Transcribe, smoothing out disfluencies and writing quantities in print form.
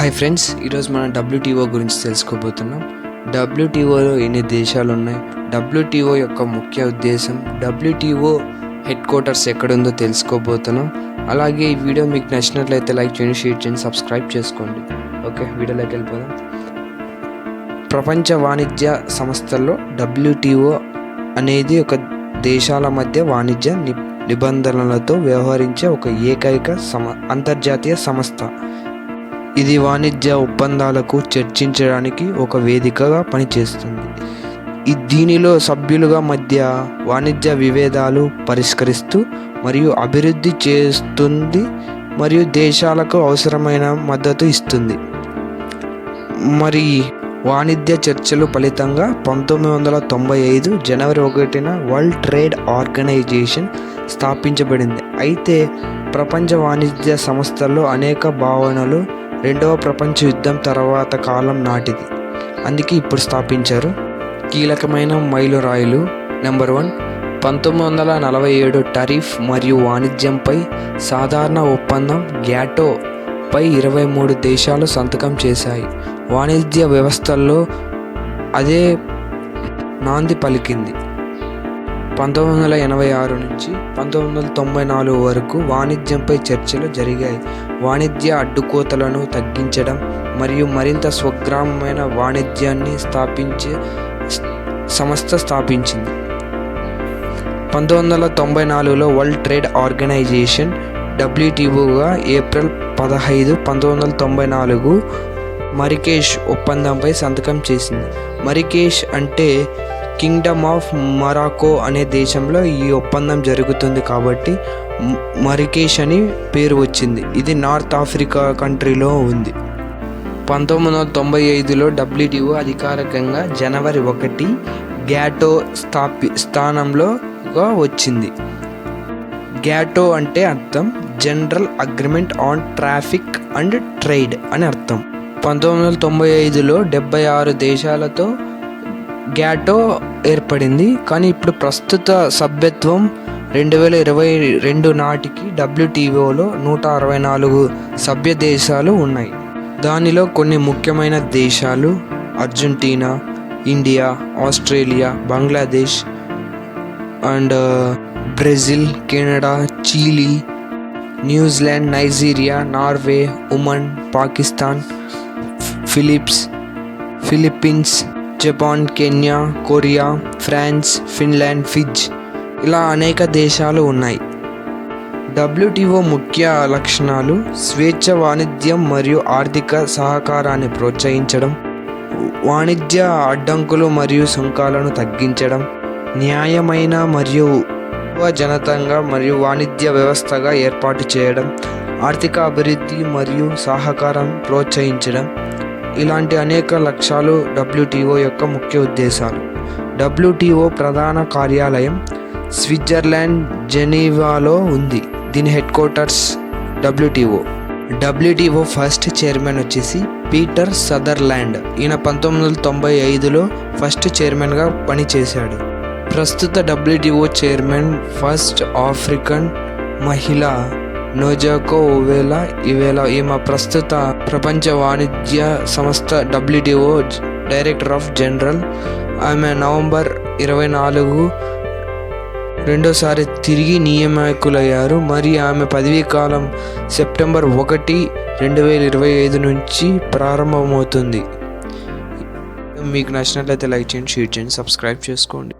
Hi friends, ఈరోజు మనం WTO గురించి తెలుసుకోబోతున్నాం. WTOలో ఎన్ని దేశాలు ఉన్నాయి, WTO యొక్క ముఖ్య ఉద్దేశం, WTO హెడ్ క్వార్టర్స్ ఎక్కడుందో తెలుసుకోబోతున్నాం. అలాగే ఈ వీడియో మీకు నచ్చినట్లయితే లైక్ చేయండి, షేర్ చేయండి, సబ్స్క్రైబ్ చేసుకోండి. ఓకే, వీడియోలోకి వెళ్ళిపోదాం. ప్రపంచ వాణిజ్య సంస్థల్లో WTO అనేది ఒక దేశాల మధ్య వాణిజ్య నిబంధనలతో వ్యవహరించే ఒక ఏకైక అంతర్జాతీయ సంస్థ. ఇది వాణిజ్య ఒప్పందాలకు చర్చించడానికి ఒక వేదికగా పనిచేస్తుంది. దీనిలో సభ్యులుగా మధ్య వాణిజ్య విభేదాలు పరిష్కరిస్తూ మరియు అభివృద్ధి చేస్తుంది మరియు దేశాలకు అవసరమైన మద్దతు ఇస్తుంది. మరి వాణిజ్య చర్చలు ఫలితంగా 1995 జనవరి 1న వరల్డ్ ట్రేడ్ ఆర్గనైజేషన్ స్థాపించబడింది. అయితే ప్రపంచ వాణిజ్య సంస్థల్లో అనేక భావనలు రెండవ ప్రపంచ యుద్ధం తర్వాత కాలం నాటిది, అందుకే ఇప్పుడు స్థాపించారు. కీలకమైన మైలురాయిలు: నెంబర్ 1, 1947 టారిఫ్ మరియు వాణిజ్యంపై సాధారణ ఒప్పందం గ్యాటో పై 23 దేశాలు సంతకం చేశాయి. వాణిజ్య వ్యవస్థల్లో అదే నాంది పలికింది. 1986 నుంచి 1994 వరకు వాణిజ్యంపై చర్చలు జరిగాయి. వాణిజ్య అడ్డుకోతలను తగ్గించడం మరియు మరింత స్వగ్రామమైన వాణిజ్యాన్ని స్థాపించే సంస్థ స్థాపించింది. 1994లో వరల్డ్ ట్రేడ్ ఆర్గనైజేషన్ WTOగా ఏప్రిల్ 15, 1994 మరికేష్ ఒప్పందంపై సంతకం చేసింది. మరికేష్ అంటే కింగ్డమ్ ఆఫ్ మొరాకో అనే దేశంలో ఈ ఒప్పందం జరుగుతుంది కాబట్టి మరికేష్ అని పేరు వచ్చింది. ఇది నార్త్ ఆఫ్రికా కంట్రీలో ఉంది. 1995లో WTO అధికారికంగా జనవరి 1 గ్యాటో స్థానంలోగా వచ్చింది. గ్యాటో అంటే అర్థం general agreement on traffic and trade అని అర్థం. 1995లో 76 దేశాలతో గ్యాటో ఏర్పడింది. కానీ ఇప్పుడు ప్రస్తుత సభ్యత్వం 2022 నాటికి WTOలో 164 సభ్య దేశాలు ఉన్నాయి. దానిలో కొన్ని ముఖ్యమైన దేశాలు Argentina, India, Australia, Bangladesh and Brazil, Canada, Chile, New Zealand, Nigeria, Norway, Oman, Pakistan, Philippines, Japan, Kenya, Korea, France, Finland, Fiji, ఇలా అనేక దేశాలు ఉన్నాయి. WTO ముఖ్య లక్షణాలు: స్వేచ్ఛ వాణిజ్యం మరియు ఆర్థిక సహకారాన్ని ప్రోత్సహించడం, వాణిజ్య అడ్డంకులు మరియు సుంకాలను తగ్గించడం, న్యాయమైన మరియు జనతంగా మరియు వాణిజ్య వ్యవస్థగా ఏర్పాటు చేయడం, ఆర్థిక అభివృద్ధి మరియు సహకారం ప్రోత్సహించడం. ఇలాంటి అనేక లక్ష్యాలు WTO యొక్క ముఖ్య ఉద్దేశాలు. WTO ప్రధాన కార్యాలయం స్విట్జర్లాండ్ జెనీవాలో ఉంది. దీని head quarters WTO first chairman వచ్చేసి పీటర్ సదర్లాండ్. ఈయన 1995లో ఫస్ట్ చైర్మన్గా పనిచేశాడు. ప్రస్తుత WTO చైర్మన్ ఫస్ట్ ఆఫ్రికన్ మహిళ నోజోకో ఒవెలా. ఈమె ప్రస్తుత ప్రపంచ వాణిజ్య సంస్థ WTO డైరెక్టర్ ఆఫ్ జనరల్. ఆమె నవంబర్ 24 రెండోసారి తిరిగి నియామకులయ్యారు. మరియు ఆమె పదవీకాలం సెప్టెంబర్ 1, 2025 నుంచి ప్రారంభమవుతుంది. మీకు నచ్చినట్లయితే లైక్ చేయండి, షేర్ చేయండి, సబ్స్క్రైబ్ చేసుకోండి.